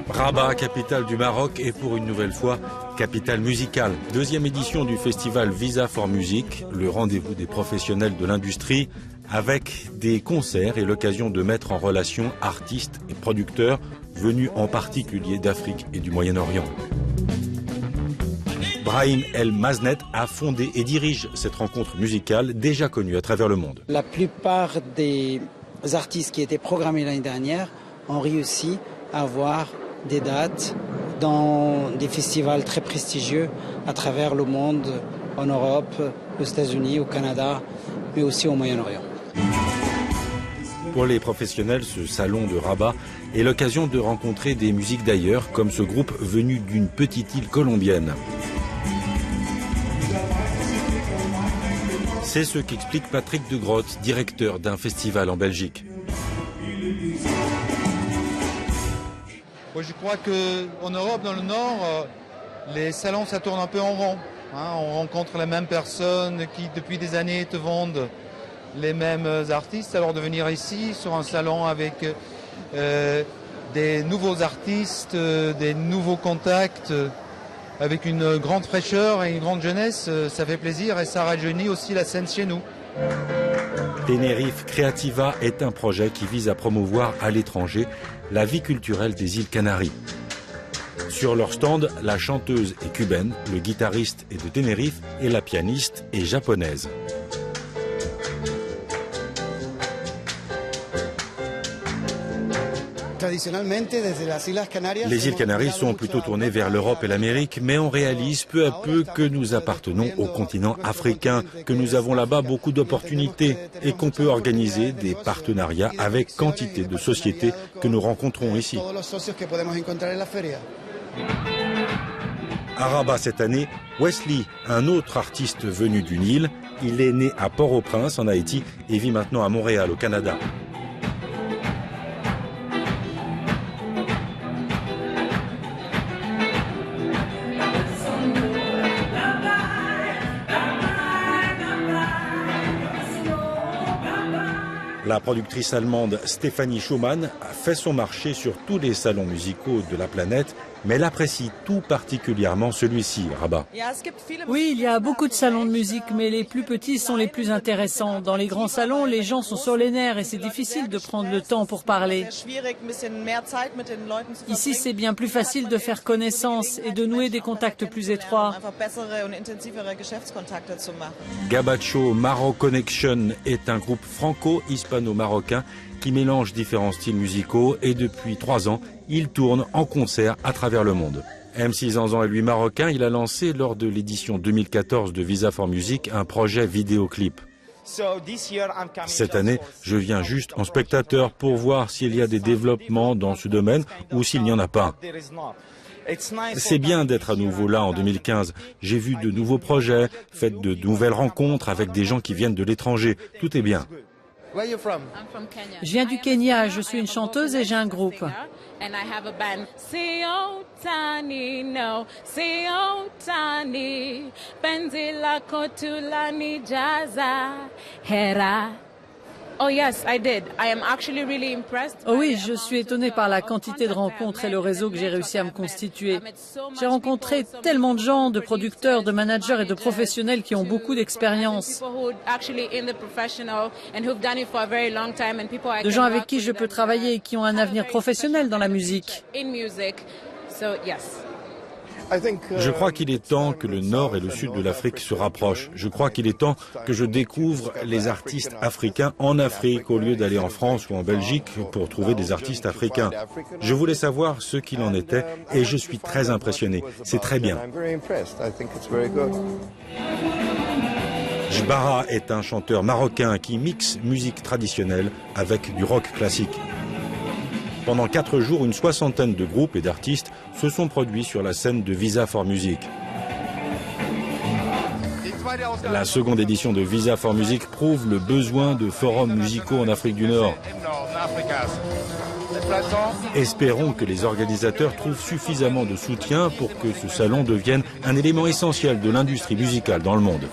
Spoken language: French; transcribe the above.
Rabat, capitale du Maroc, et pour une nouvelle fois, capitale musicale. Deuxième édition du festival Visa for Music, le rendez-vous des professionnels de l'industrie, avec des concerts et l'occasion de mettre en relation artistes et producteurs venus en particulier d'Afrique et du Moyen-Orient. Brahim El Maznet a fondé et dirige cette rencontre musicale déjà connue à travers le monde. La plupart des artistes qui étaient programmés l'année dernière ont réussi à avoir des dates dans des festivals très prestigieux à travers le monde, en Europe, aux États-Unis, au Canada, mais aussi au Moyen-Orient. Pour les professionnels, ce salon de Rabat est l'occasion de rencontrer des musiques d'ailleurs, comme ce groupe venu d'une petite île colombienne. C'est ce qu'explique Patrick de Grotte, directeur d'un festival en Belgique. Je crois qu'en Europe, dans le Nord, les salons, ça tourne un peu en rond. On rencontre les mêmes personnes qui, depuis des années, te vendent les mêmes artistes. Alors de venir ici, sur un salon avec des nouveaux artistes, des nouveaux contacts, avec une grande fraîcheur et une grande jeunesse, ça fait plaisir et ça rajeunit aussi la scène chez nous. Tenerife Creativa est un projet qui vise à promouvoir à l'étranger la vie culturelle des îles Canaries. Sur leur stand, la chanteuse est cubaine, le guitariste est de Tenerife et la pianiste est japonaise. Les îles Canaries sont plutôt tournées vers l'Europe et l'Amérique, mais on réalise peu à peu que nous appartenons au continent africain, que nous avons là-bas beaucoup d'opportunités et qu'on peut organiser des partenariats avec quantité de sociétés que nous rencontrons ici. À Rabat cette année, Wesley, un autre artiste venu d'une île, il est né à Port-au-Prince en Haïti et vit maintenant à Montréal au Canada. La productrice allemande Stéphanie Schumann a fait son marché sur tous les salons musicaux de la planète, mais elle apprécie tout particulièrement celui-ci, Rabat. Oui, il y a beaucoup de salons de musique, mais les plus petits sont les plus intéressants. Dans les grands salons, les gens sont sur les nerfs et c'est difficile de prendre le temps pour parler. Ici, c'est bien plus facile de faire connaissance et de nouer des contacts plus étroits. Gabacho Maro Connection est un groupe franco-hispano-marocain qui mélange différents styles musicaux et depuis 3 ans, il tourne en concert à travers le monde. M6 Zanzan est lui marocain, il a lancé lors de l'édition 2014 de Visa for Music un projet vidéoclip. Cette année, je viens juste en spectateur pour voir s'il y a des développements dans ce domaine ou s'il n'y en a pas. C'est bien d'être à nouveau là en 2015. J'ai vu de nouveaux projets, fait de nouvelles rencontres avec des gens qui viennent de l'étranger. Tout est bien. Je viens du Kenya, je suis une chanteuse et j'ai un groupe. Oh yes, I did. I am actually really impressed. Oh oui, je suis étonnée par la quantité de rencontres et le réseau que j'ai réussi à me constituer. J'ai rencontré tellement de gens, de producteurs, de managers et de professionnels qui ont beaucoup d'expérience. De gens avec qui je peux travailler et qui ont un avenir professionnel dans la musique. Je crois qu'il est temps que le nord et le sud de l'Afrique se rapprochent. Je crois qu'il est temps que je découvre les artistes africains en Afrique au lieu d'aller en France ou en Belgique pour trouver des artistes africains. Je voulais savoir ce qu'il en était et je suis très impressionné. C'est très bien. Jbara est un chanteur marocain qui mixe musique traditionnelle avec du rock classique. Pendant 4 jours, une soixantaine de groupes et d'artistes se sont produits sur la scène de Visa for Music. La seconde édition de Visa for Music prouve le besoin de forums musicaux en Afrique du Nord. Espérons que les organisateurs trouvent suffisamment de soutien pour que ce salon devienne un élément essentiel de l'industrie musicale dans le monde.